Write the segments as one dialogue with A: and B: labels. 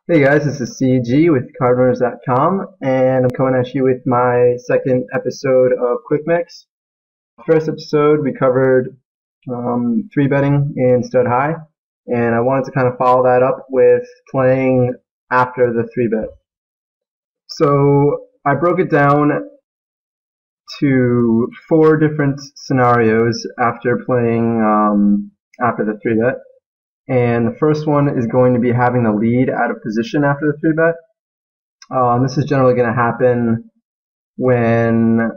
A: Hey guys, this is CeeGee with CardRunners.com, and I'm coming at you with my second episode of Quick Mix. First episode we covered 3-betting in stud high, and I wanted to kind of follow that up with playing after the 3-bet. So I broke it down to 4 different scenarios after playing after the 3-bet. And the first one is going to be having the lead out of position after the 3-bet. This is generally going to happen when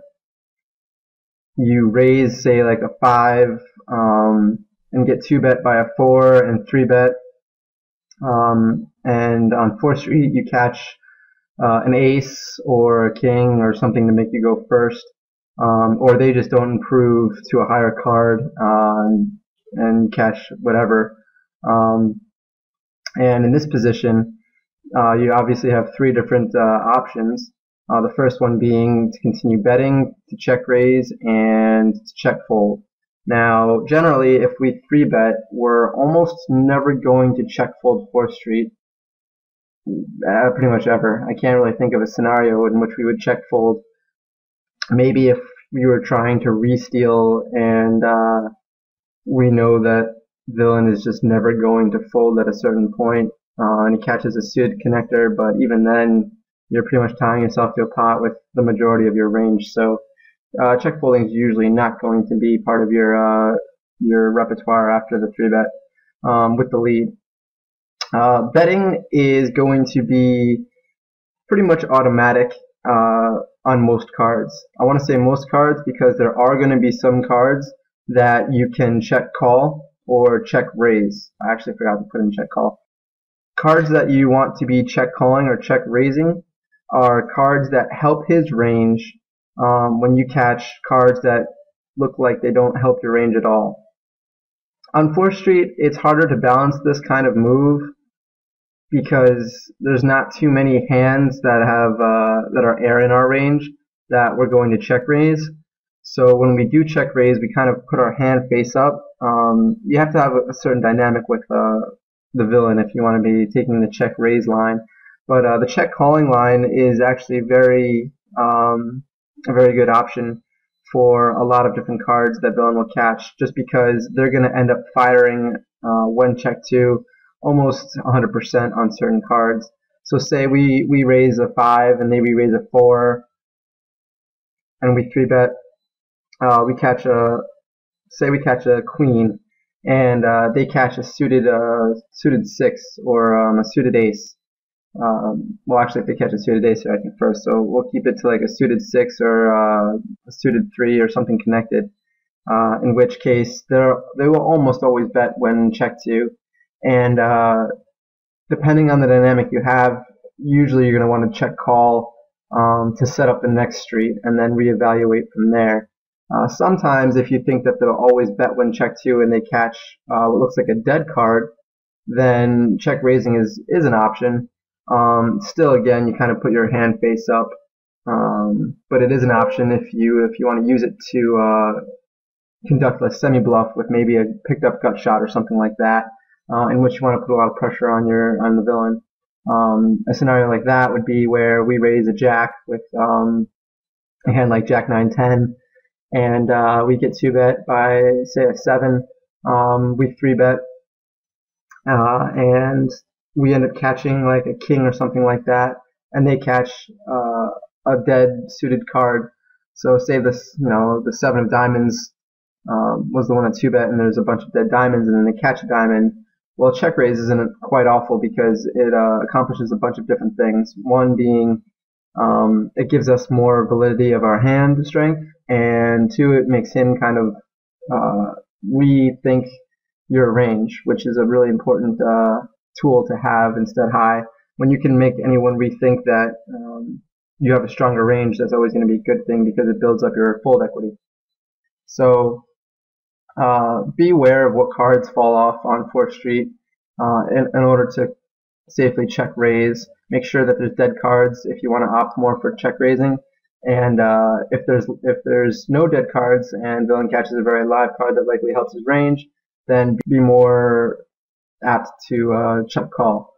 A: you raise, say, like a 5 and get 2-bet by a 4 and 3-bet. And on 4th Street, you catch an ace or a king or something to make you go first. Or they just don't improve to a higher card and catch whatever. And in this position, you obviously have 3 different options. The first one being to continue betting, to check raise, and to check fold. Now, generally, if we 3-bet, we're almost never going to check fold 4th Street, pretty much ever. I can't really think of a scenario in which we would check fold. Maybe if we were trying to re-steal and we know that villain is just never going to fold at a certain point, and he catches a suited connector, but even then you're pretty much tying yourself to a pot with the majority of your range. So check folding is usually not going to be part of your repertoire after the 3-bet with the lead. Betting is going to be pretty much automatic on most cards. I want to say most cards because there are going to be some cards that you can check call or check raise. I actually forgot to put in check call. Cards that you want to be check calling or check raising are cards that help his range when you catch cards that look like they don't help your range at all. On 4th Street, it's harder to balance this kind of move because there's not too many hands that have that are air in our range that we're going to check raise. So when we do check raise, we kind of put our hand face up. You have to have a certain dynamic with the villain if you want to be taking the check raise line. But the check calling line is actually a very good option for a lot of different cards that villain will catch, just because they're going to end up firing when check 2 almost 100% on certain cards. So say we raise a 5 and they raise a 4 and we 3-bet. We catch a queen, and they catch a suited 6 or a suited ace. Well, actually, if they catch a suited ace, I think first, so we'll keep it to like a suited 6 or a suited 3 or something connected. In which case, they will almost always bet when check 2, and depending on the dynamic you have, usually you're going to want to check call to set up the next street, and then reevaluate from there. Sometimes if you think that they'll always bet when check 2 and they catch what looks like a dead card, then check raising is an option. Still, again, you kind of put your hand face up, but it is an option if you want to use it to conduct a semi-bluff with maybe a picked up gut shot or something like that, in which you want to put a lot of pressure on the villain. A scenario like that would be where we raise a jack with a hand like jack 9-10. And we get 2-bet by, say, a 7. We 3-bet, and we end up catching like a king or something like that, and they catch a dead suited card. So say this, the 7 of diamonds was the one at 2-bet, and there's a bunch of dead diamonds, and then they catch a diamond. Well, check raise isn't quite awful because it accomplishes a bunch of different things. One being it gives us more validity of our hand strength, and 2, it makes him kind of rethink your range, which is a really important tool to have instead high. When you can make anyone rethink that you have a stronger range, that's always going to be a good thing because it builds up your fold equity. So be aware of what cards fall off on 4th Street in order to safely check raise. Make sure that there's dead cards if you want to opt more for check raising. And if there's no dead cards and villain catches a very live card that likely helps his range, then be more apt to check call.